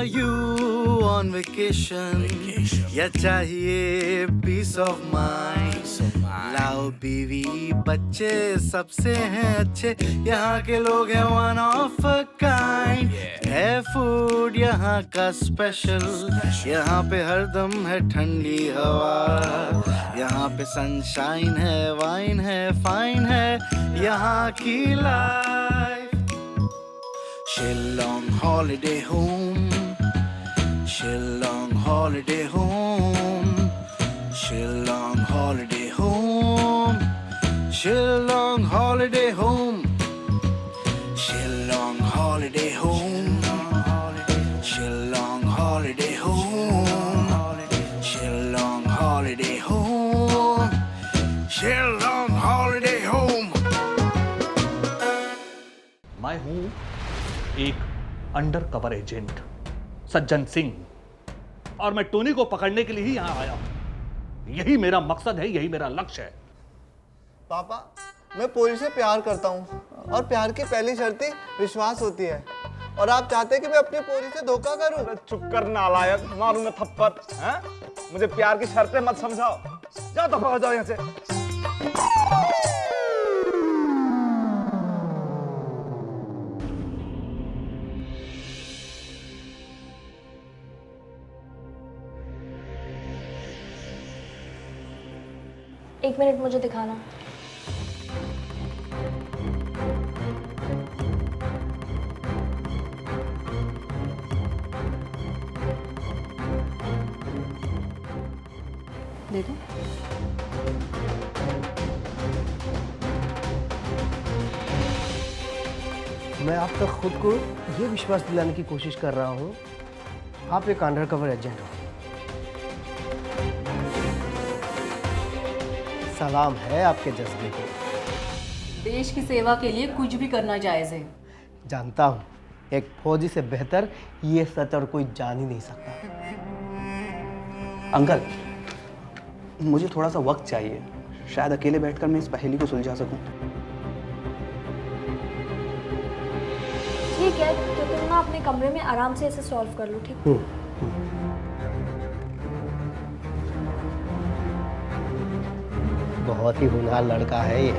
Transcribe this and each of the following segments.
you on vacation? या चाहिए peace of mind? लाओ बीवी बच्चे सबसे हैं अच्छे, यहाँ के लोग हैं one of a kind. है फूड यहाँ का स्पेशल, यहाँ पे हरदम है ठंडी हवा, यहाँ पे सनशाइन है, वाइन है, फाइन है यहाँ की life. Shillong holiday home, Shillong holiday home, Shillong holiday home, Shillong holiday home, Shillong holiday home, Shillong holiday home, Shillong holiday home, Shillong holiday home. मैं हूँ एक under cover agent Sajjan Singh, और मैं टोनी को पकड़ने के लिए ही यहाँ आया हूँ. यही मेरा मकसद है, यही मेरा लक्ष्य है. पापा, मैं पूरी से प्यार करता हूँ और प्यार की पहली शर्त ही विश्वास होती है, और आप चाहते हैं कि मैं अपनी पूरी से धोखा करूँ? चुप कर नालायक, मारूं मैं थप्पड़. हैं? मुझे प्यार की शर्तें मत समझाओ. जाओ दफा हो जाओ यहाँ से. एक मिनट मुझे दिखाना. दे दो. मैं आप तक खुद को ये विश्वास दिलाने की कोशिश कर रहा हूँ, आप एक अंडर कवर एजेंट हो. सलाम है आपके जज्बे को. देश की सेवा के लिए कुछ भी करना जायज़ है. जानता हूँ, एक फौजी से बेहतर ये सच और कोई जान ही नहीं सकता. अंकल, मुझे थोड़ा सा वक्त चाहिए. शायद अकेले बैठकर मैं इस पहेली को सुलझा सकूं. ठीक है, तो तुम ना अपने कमरे में आराम से इसे सॉल्व कर लो. ठीक. बहुत ही होनहार लड़का है ये.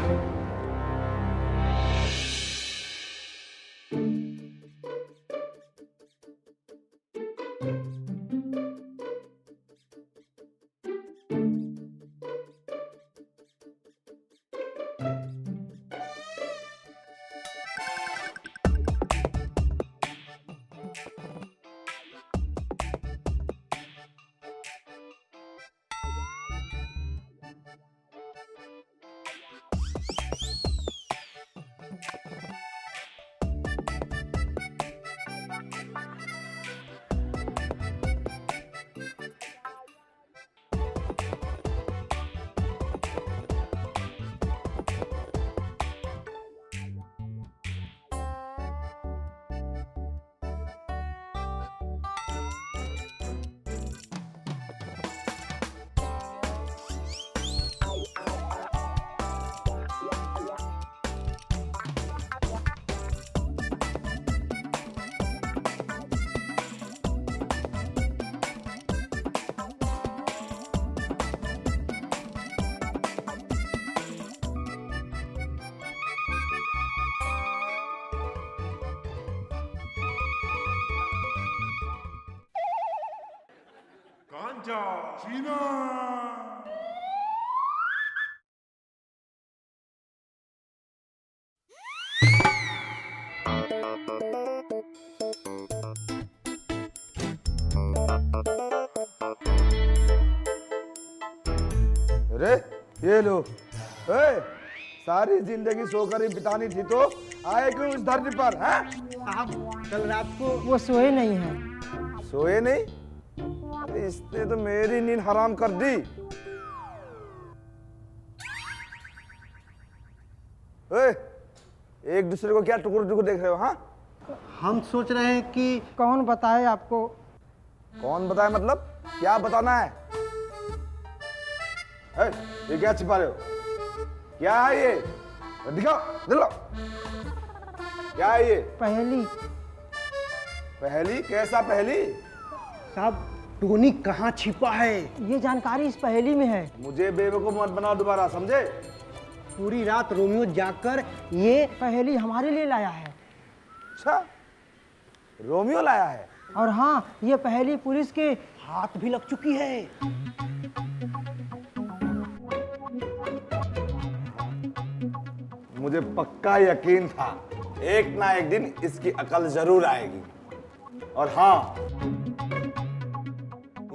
China! अरे ये लो. सारी जिंदगी सोकर ही बितानी थी तो आए क्यों इस धरती पर? आप कल रात को वो सोए नहीं हैं. सोए नहीं? इसने तो मेरी नींद हराम कर दी. एक दूसरे को क्या टुकुर टुकुर देख रहे हो? हाँ, हम सोच रहे हैं कि कौन बताए आपको. कौन बताए मतलब? क्या बताना है? ये क्या छिपा रहे हो? क्या है ये? दिखाओ, दिलो. क्या है ये? पहेली. पहेली? कैसा पहेली? साहब टोनी कहाँ छिपा है ये जानकारी इस पहेली में है। मुझे बेवकूफ मत बनाओ दोबारा, समझे? पूरी रात रोमियो जागकर ये पहेली हमारे लिए लाया है। अच्छा, रोमियो लाया है? और हाँ, ये पहेली पुलिस के हाथ भी लग चुकी है। मुझे पक्का यकीन था एक ना एक दिन इसकी अकल जरूर आएगी। और हाँ,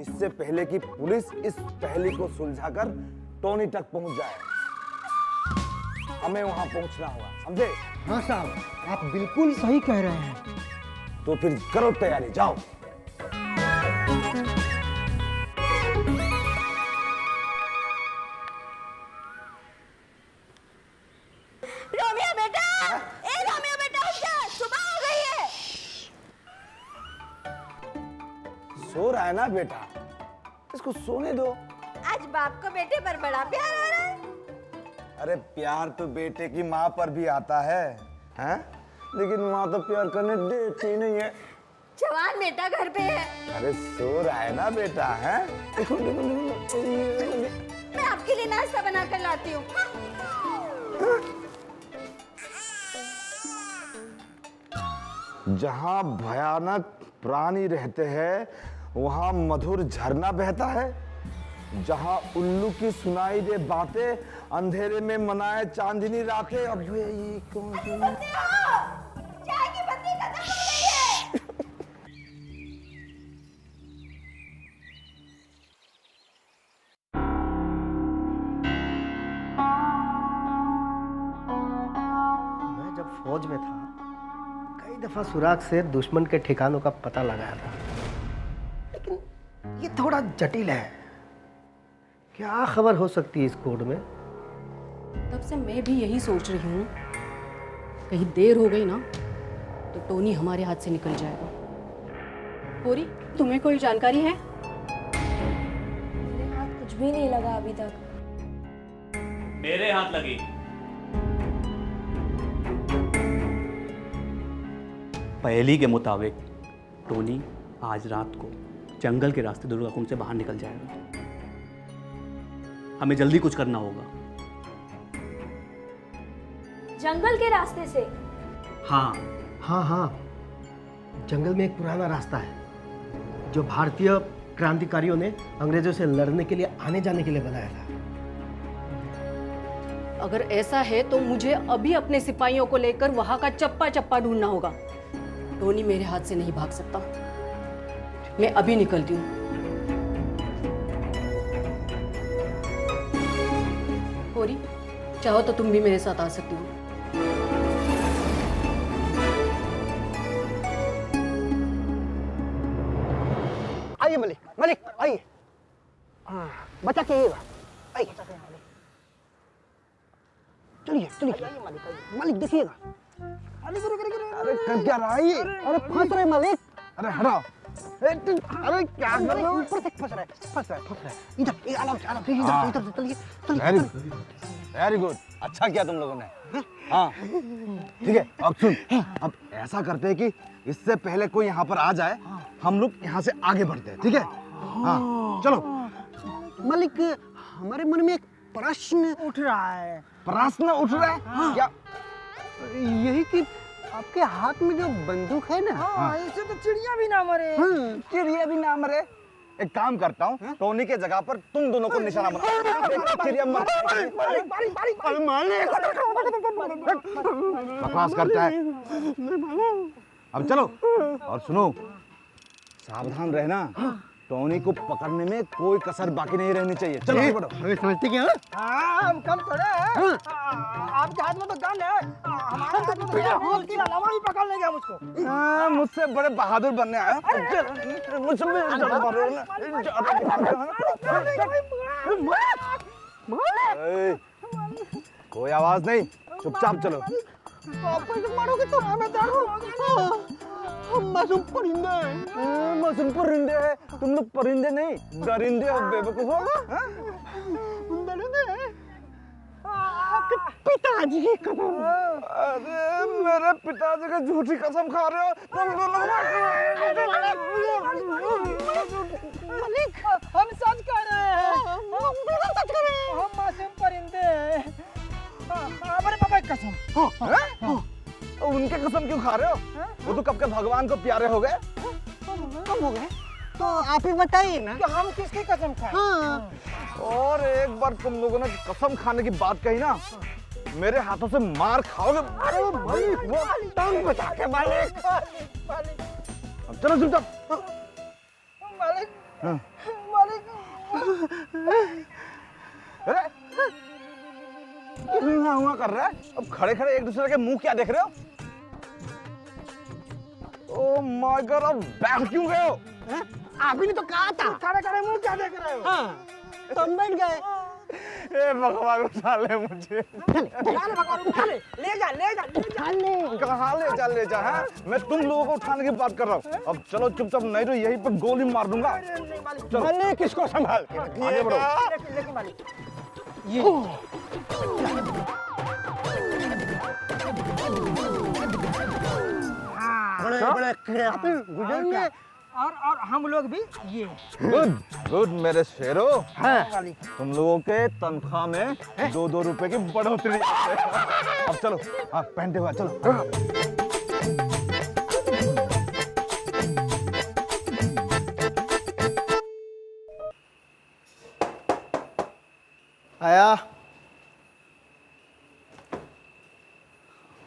इससे पहले कि पुलिस इस पहेली को सुलझाकर टोनी तक पहुंच जाए, हमें वहां पहुंचना होगा, समझे? हाँ साहब, आप बिल्कुल सही कह रहे हैं। तो फिर करो तैयारी, जाओ। रोमियो बेटा, ए रोमियो बेटा उठ जा, सुबह हो गई है। सो रहा है ना बेटा, इसको सोने दो। आज बाप को बेटे पर बड़ा प्यार आ रहा है। अरे प्यार तो बेटे की माँ पर भी आता है, हैं? लेकिन माँ तो प्यार करने देती नहीं है। जवान बेटा घर पे है। अरे सो रहा है ना बेटा, हैं? देखो देखो देखो। मैं आपके लिए नाश्ता बना कर लाती हूँ। जहाँ भयानक प्राणी रहते हैं वहाँ मधुर झरना बहता है। जहाँ उल्लू की सुनाई दे बातें, अंधेरे में मनाए चांदनी रातें। अब ये कौन सी? चाय की बत्ती खत्म हो गई है। मैं जब फौज में था, कई दफा सुराग से दुश्मन के ठिकानों का पता लगाया था, लेकिन ये थोड़ा जटिल है। क्या खबर हो सकती है इस कोड में? तब से मैं भी यही सोच रही हूँ, कहीं देर हो गई ना तो टोनी हमारे हाथ से निकल जाएगा। पूरी, तुम्हें कोई जानकारी है? मेरे हाथ कुछ भी नहीं लगा अभी तक। मेरे हाथ लगी। पहेली के मुताबिक टोनी आज रात को जंगल के रास्ते दुर्गा कुंड से बाहर निकल जाएगा। हमें जल्दी कुछ करना होगा। जंगल के रास्ते से? हाँ हाँ हाँ, जंगल में एक पुराना रास्ता है जो भारतीय क्रांतिकारियों ने अंग्रेजों से लड़ने के लिए आने जाने के लिए बनाया था। अगर ऐसा है तो मुझे अभी अपने सिपाहियों को लेकर वहां का चप्पा चप्पा ढूंढना होगा। टोनी मेरे हाथ से नहीं भाग सकता। मैं अभी निकलती हूँ। पूरी, चाहो तो तुम भी मेरे साथ आ सकती हो। आइए मलिक, मलिक आइए। हाँ, बचा के आइए। चलिए चलिए मलिक, देखिएगा। अरे कर क्या रहा है ये? अरे फंस रहे मलिक। अरे हटाओ। अरे क्या कर रहे हो? ऊपर से फंस रहा है। इधर आराम से इधर से चलिए। वेरी गुड, अच्छा किया तुम लोगों ने। हाँ ठीक है, अब सुन, अब ऐसा करते हैं कि इससे पहले कोई यहाँ पर आ जाए, हम लोग यहाँ से आगे बढ़ते हैं, ठीक है? हाँ चलो। मलिक, हमारे मन में एक प्रश्न उठ रहा है। प्रश्न उठ रहा है? हाँ। क्या? यही कि आपके हाथ में जो बंदूक है ना, इससे तो चिड़िया भी ना मरे। चिड़िया भी ना मरे। एक काम करता हूँ, टोनी के जगह पर तुम दोनों को निशाना बना। चिड़िया बकवास करता है। अब चलो और सुनो, सावधान रहना। टोनी को पकड़ने में कोई कसर बाकी नहीं रहनी चाहिए। चलो आगे बढ़ो। हमें समझते क्या? हम कम थोड़े हैं। आपके हाथ में तो गन है, हमारे हाथ में तो इसके अलावा भी पकड़ लेंगे हम उसको। मुझसे बड़े बहादुर बनने आए। मुझसे कोई आवाज नहीं, चुपचाप चलो। मारोगे तो हमें दर्द। हम मासूम परिंदे हैं। मासूम परिंदे हैं? तुम लोग परिंदे नहीं, दरिंदे हो, बेवकूफ हो। दरिंदे हैं? आपके पिताजी की कसम। अरे मेरे पिताजी की झूठी कसम खा रहे हो तुम दोनों। मालिक हम सच कह रहे हैं, हम मासूम परिंदे हैं। हमारे पापा की कसम। उनके कसम क्यों खा रहे हो? वो तो कब के भगवान को प्यारे हो गए। कब हो गए? तो आप ही बताइए ना कि हम किसकी कसम खाएं? और एक बार तुम लोगों ने कसम खाने की बात कही ना, मेरे हाथों से मार खाओगे। अरे मालिक, वो टांग बचा के मालिक। अब चलो चुपचाप। मालिक, मालिक। अरे हुआ कर रहा है। अब खड़े खड़े एक दूसरे के मुंह क्या देख रहे हो? ओह माय गॉड, अब बैठ क्यों गए हो? आप ही ने तो कहा था। खड़े खड़े मुंह क्या देख रहे हो? हाँ, तुम बैठ गए। ए भगवान उठा ले मुझे। भगवान उठा ले, ले जा, ले जा, उठा ले। कहाँ ले जा है? मैं तुम लोगों को उठाने की बात कर रहा हूँ। अब चलो चुपचाप, नहीं तो यहीं पे गोली मार दूंगा। चलो मालिक, किसको संभाल आगे बढ़ो। लेकिन मालिक, बड़े गुजरेंगे और हम लोग भी ये। गुड गुड मेरे शेरो। हाँ। तुम लोगों के तनख्वाह में 2-2 रुपए की बढ़ोतरी। अब चलो, हाँ पहनते हुए चलो। आया।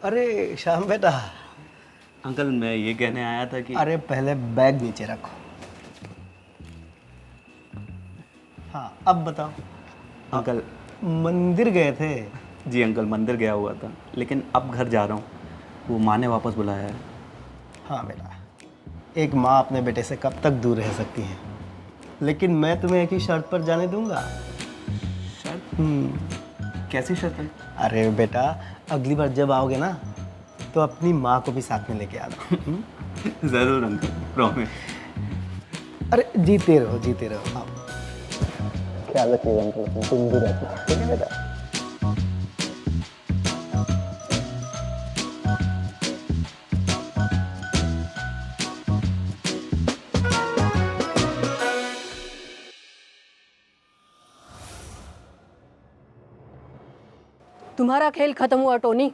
अरे श्याम बेटा। अंकल मैं ये कहने आया था कि अरे पहले बैग नीचे रखो। हाँ अब बताओ। अंकल मंदिर गए थे? जी अंकल मंदिर गया हुआ था, लेकिन अब घर जा रहा हूँ। वो माँ ने वापस बुलाया है। हाँ बेटा, एक माँ अपने बेटे से कब तक दूर रह सकती है, लेकिन मैं तुम्हें एक ही शर्त पर जाने दूंगा। कैसी शर्त है? अरे बेटा, अगली बार जब आओगे ना तो अपनी माँ को भी साथ में लेके आना। जरूर अंकल, प्रॉमिस। अरे जीते रहो, जीते रहो। आओ। ख्याल रखिएगा अंकल, तुम भी रहते, ठीक है बेटा? तुम्हारा खेल खत्म हुआ टोनी।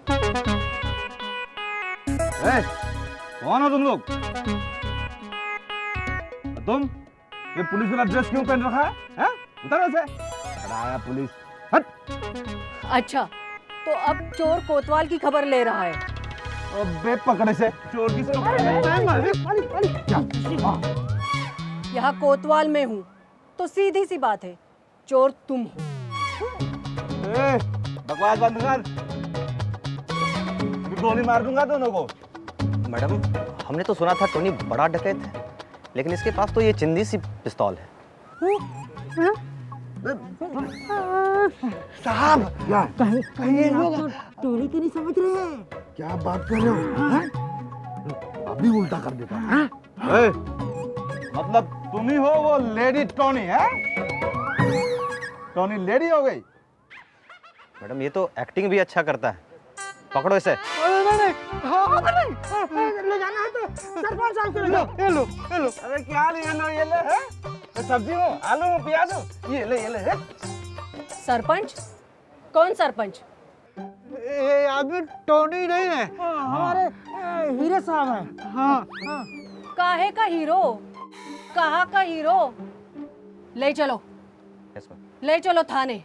कौन हो तुम लोग? तुम ये पुलिस वाला ड्रेस क्यों पहन रखा है? उतर से। आया पुलिस। हट। अच्छा, तो अब चोर कोतवाल की खबर ले रहा है। अबे पकड़े से चोर की यहाँ कोतवाल में हूँ तो सीधी सी बात है, चोर तुम हो। बकवास बंद कर, गोली मार दूंगा दोनों को। मैडम, हमने तो सुना था टोनी बड़ा डकैत है, लेकिन इसके पास तो ये चिंदी सी पिस्तौल है। साहब कहीं लोग टोनी तो नहीं समझ रहे हैं। क्या बात कर रहे हो? अभी उल्टा कर देता है। मतलब तुम ही हो वो लेडी टोनी है? टोनी लेडी हो गई? मैडम ये तो एक्टिंग भी अच्छा करता है, पकड़ो इसे। ले जाना है तो सरपंच साहब को ले जाओ। ये लो, ये लो। अरे क्या ले लो, ये ले है? सब्जी हो, आलू हो, प्याज हो, ये ले है? सरपंच? कौन सरपंच? ये आदमी टोनी नहीं है, हमारे हीरे साहब हैं। हाँ हाँ। काहे का हीरो? कहाँ का हीरो? ले चलो, यस मैम। ले चलो थाने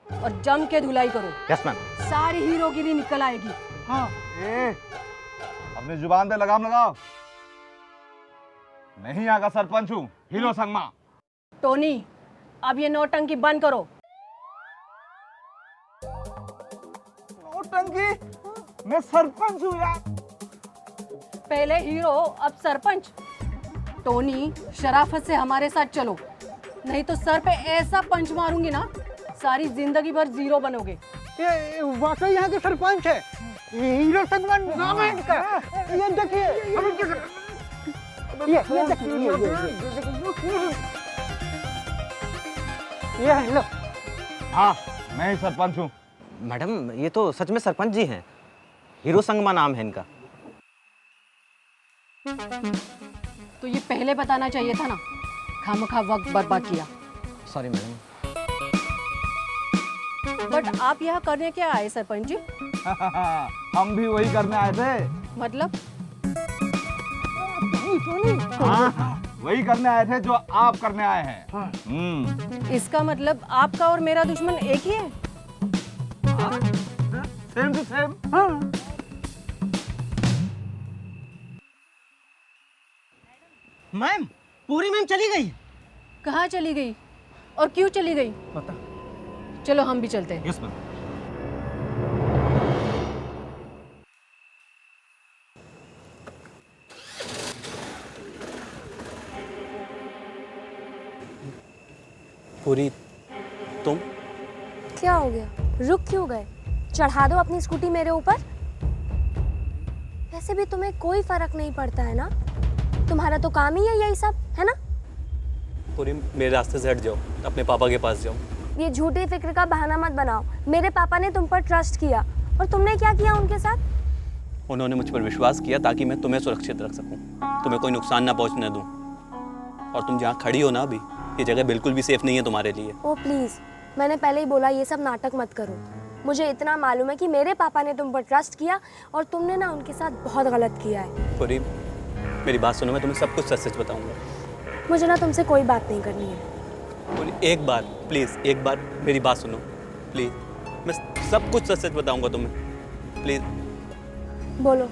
और जम के धुलाई करो। Yes ma'am. सारी हीरोगिरी निकल आएगी। हाँ। अपनी जुबान पे लगाम लगाओ। नहीं आगा सरपंच हूँ, हीरो संगमा। टोनी, अब ये नौटंकी बंद करो। नौटंकी? मैं सरपंच हूँ यार। पहले हीरो अब सरपंच। टोनी, शराफत से हमारे साथ चलो, नहीं तो सर पे ऐसा पंच मारूंगी ना, सारी जिंदगी भर जीरो बनोगे। ये वाकई यहाँ के सरपंच है, हीरो संगमा नाम है इनका। ये देखिए, ये देखिए, ये लो। हाँ मैं ही सरपंच हूँ। मैडम ये तो सच में सरपंच जी हैं, हीरो संगमा नाम है इनका। तो ये पहले बताना चाहिए था ना, खामखा वक्त बर्बाद किया। Sorry madam. बट आप यहाँ करने क्या आए सरपंच जी? हम भी वही करने आए थे। मतलब? हाँ, वही करने आए थे जो आप करने आए हैं। इसका मतलब आपका और मेरा दुश्मन एक ही है? Same to same. मैम, पूरी मैम चली गई। कहाँ चली गई और क्यों चली गई? पता। चलो हम भी चलते हैं। Yes ma'am. पूरी, तुम? क्या हो गया? रुक क्यों गए? चढ़ा दो अपनी स्कूटी मेरे ऊपर। वैसे भी तुम्हें कोई फर्क नहीं पड़ता है ना, तुम्हारा तो काम ही है यही सब, है ना? पूरी, मेरे रास्ते से हट जाओ, अपने पापा के पास जाओ। ये झूठी फिक्र का बहाना मत बनाओ। मेरे पापा ने तुम पर ट्रस्ट किया, और तुमने क्या किया उनके साथ? उन्होंने मुझ पर विश्वास किया ताकि मैं तुम्हें सुरक्षित रख सकूं, तुम्हें कोई नुकसान ना पहुंचने दूं। और तुम जहाँ खड़ी हो ना अभी, ये जगह बिल्कुल भी सेफ नहीं है तुम्हारे लिए। ओ प्लीज, मैंने पहले ही बोला ये सब नाटक मत करो। मुझे इतना मालूम है कि मेरे पापा ने तुम पर ट्रस्ट किया, और तुमने ना उनके साथ बहुत गलत किया है। पूरी, मेरी बात सुनो, मैं तुम्हें सब कुछ सच सच बताऊंगा। मुझे ना तुमसे कोई बात नहीं करनी है। पूरी, एक बार प्लीज, एक बार मेरी बात सुनो प्लीज। मैं सब कुछ सच सच बताऊंगा तुम्हें, प्लीज। बोलो।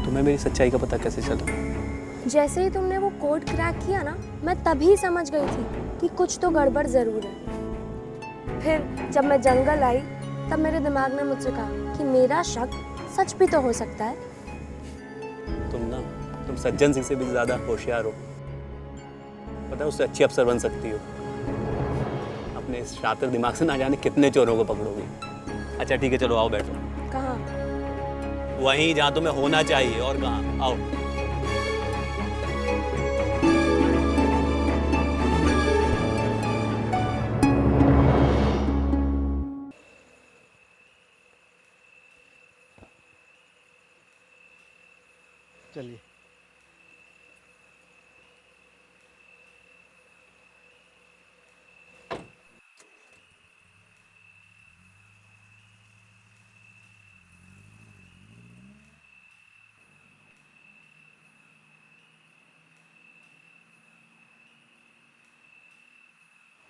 तुम्हें मेरी सच्चाई का पता कैसे चला? जैसे ही तुमने वो कोड क्रैक किया ना, मैं तभी समझ गई थी कि कुछ तो गड़बड़ जरूर है। फिर जब मैं जंगल आई, तब मेरे दिमाग ने मुझसे कहा कि मेरा शक सच भी तो हो सकता है। तुम सज्जन सिंह से भी ज्यादा होशियार हो, पता है उससे अच्छी अफसर बन सकती हो। अपने इस शातिर दिमाग से ना जाने कितने चोरों को पकड़ोगी। अच्छा ठीक है, चलो आओ बैठो। कहाँ? वहीं जहाँ तुम्हें होना चाहिए, और कहाँ? आओ। चलिए।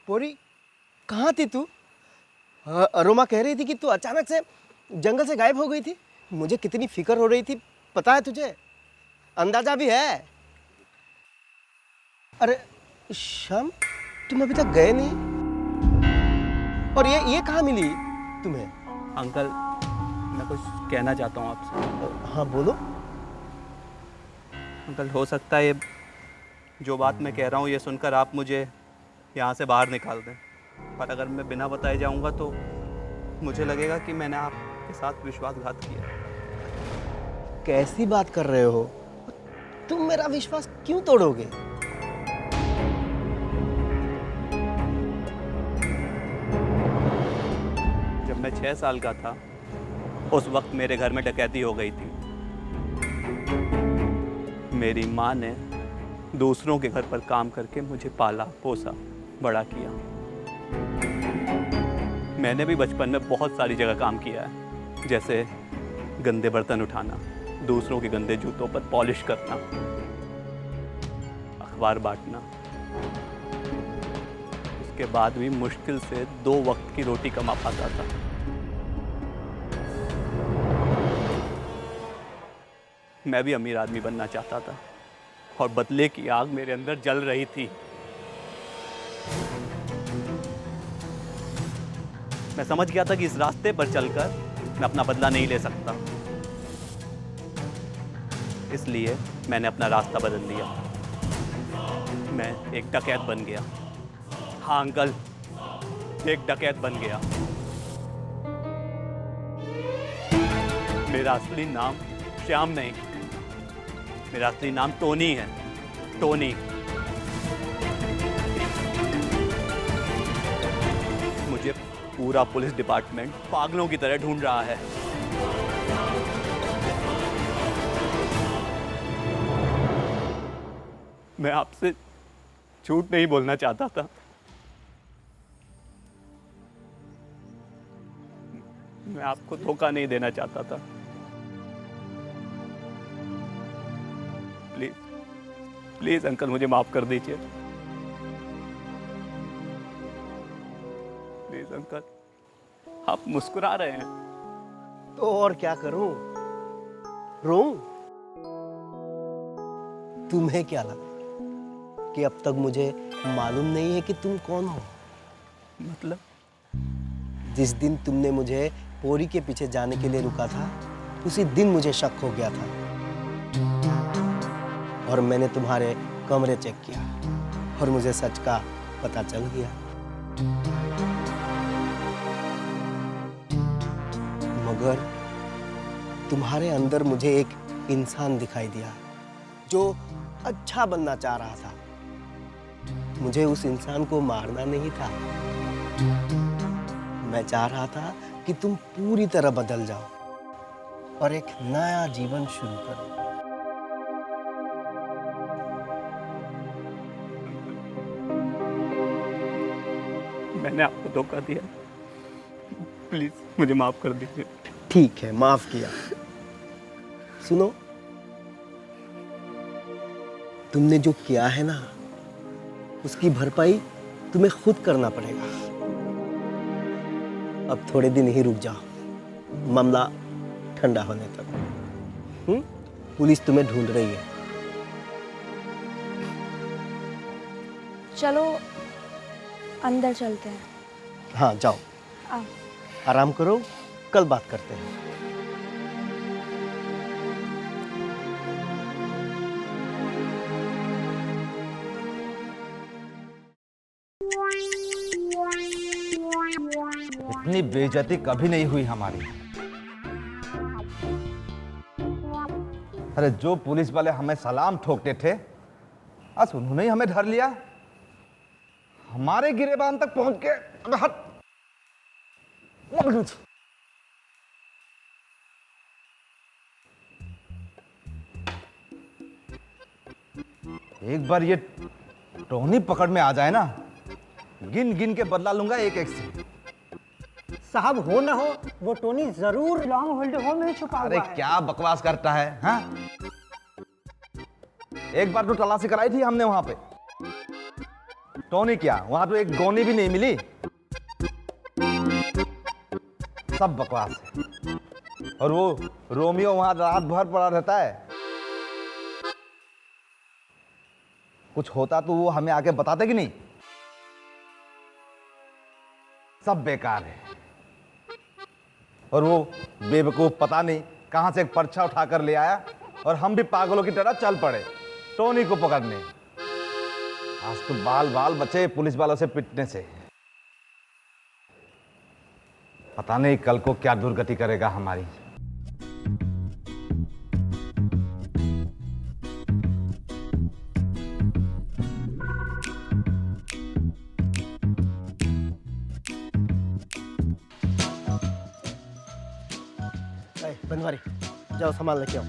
पूरी, कहाँ थी तू? अरोमा कह रही थी कि तू अचानक से जंगल से गायब हो गई थी। मुझे कितनी फिक्र हो रही थी, पता है तुझे? अंदाजा भी है। अरे श्याम, तुम अभी तक गए नहीं, और ये कहाँ मिली तुम्हें? अंकल, मैं कुछ कहना चाहता हूँ आपसे। हाँ बोलो। अंकल, हो सकता है ये जो बात मैं कह रहा हूँ ये सुनकर आप मुझे यहाँ से बाहर निकाल दें, पर अगर मैं बिना बताए जाऊँगा तो मुझे लगेगा कि मैंने आपके साथ विश्वासघात किया। कैसी बात कर रहे हो? तुम मेरा विश्वास क्यों तोड़ोगे? जब मैं 6 साल का था, उस वक्त मेरे घर में डकैती हो गई थी। मेरी माँ ने दूसरों के घर पर काम करके मुझे पाला पोसा बड़ा किया। मैंने भी बचपन में बहुत सारी जगह काम किया है, जैसे गंदे बर्तन उठाना, दूसरों के गंदे जूतों पर पॉलिश करना, अखबार बांटना। उसके बाद भी मुश्किल से 2 वक्त की रोटी कमा पाता था। मैं भी अमीर आदमी बनना चाहता था, और बदले की आग मेरे अंदर जल रही थी। मैं समझ गया था कि इस रास्ते पर चलकर मैं अपना बदला नहीं ले सकता, इसलिए मैंने अपना रास्ता बदल लिया। मैं एक डकैत बन गया। हाँ अंकल, एक डकैत बन गया। मेरा असली नाम श्याम नहीं, मेरा असली नाम टोनी है। टोनी। मुझे पूरा पुलिस डिपार्टमेंट पागलों की तरह ढूंढ रहा है। मैं आपसे झूठ नहीं बोलना चाहता था। मैं आपको धोखा नहीं देना चाहता था। प्लीज प्लीज अंकल, मुझे माफ कर दीजिए। प्लीज अंकल, आप मुस्कुरा रहे हैं। तो और क्या करूं? रोऊं? तुम्हें क्या लगा कि अब तक मुझे मालूम नहीं है कि तुम कौन हो? मतलब? जिस दिन तुमने मुझे पोरी के पीछे जाने के लिए रुका था, उसी दिन मुझे शक हो गया था और मैंने तुम्हारे कमरे चेक किया और मुझे सच का पता चल गया। मगर तुम्हारे अंदर मुझे एक इंसान दिखाई दिया जो अच्छा बनना चाह रहा था। मुझे उस इंसान को मारना नहीं था। मैं चाह रहा था कि तुम पूरी तरह बदल जाओ और एक नया जीवन शुरू करो। मैंने आपको धोखा दिया। प्लीज मुझे माफ कर दीजिए। ठीक है, माफ किया। सुनो, तुमने जो किया है ना, उसकी भरपाई तुम्हें खुद करना पड़ेगा। अब थोड़े दिन ही रुक जाओ, मामला ठंडा होने तक। पुलिस तुम्हें ढूंढ रही है। चलो अंदर चलते हैं। हाँ जाओ, आओ। आराम करो, कल बात करते हैं। इतनी बेइज्जती कभी नहीं हुई हमारी। अरे जो पुलिस वाले हमें सलाम ठोकते थे, आज उन्होंने ही हमें धर लिया। हमारे गिरेबान तक पहुंच के अबे हट। एक बार ये टोनी पकड़ में आ जाए ना, गिन गिन के बदला लूंगा एक एक से। साहब, हो ना हो वो टोनी जरूर लॉन्ग होल्ड होम में छुपा हुआ अरे है। क्या बकवास करता है, हाँ? एक बार तो तलाशी कराई थी हमने वहां पे। टोनी क्या, वहां तो एक गोनी भी नहीं मिली। सब बकवास है। और वो रोमियो वहां रात भर पड़ा रहता है। कुछ होता तो वो हमें आके बताते कि नहीं? सब बेकार है। और वो बेवकूफ पता नहीं कहां से एक पर्चा उठाकर ले आया और हम भी पागलों की तरह चल पड़े टोनी को पकड़ने। आज तो बाल बाल बचे पुलिस वालों से पिटने से। पता नहीं कल को क्या दुर्गति करेगा हमारी। बनवारी, जाओ सामान लेके आओ।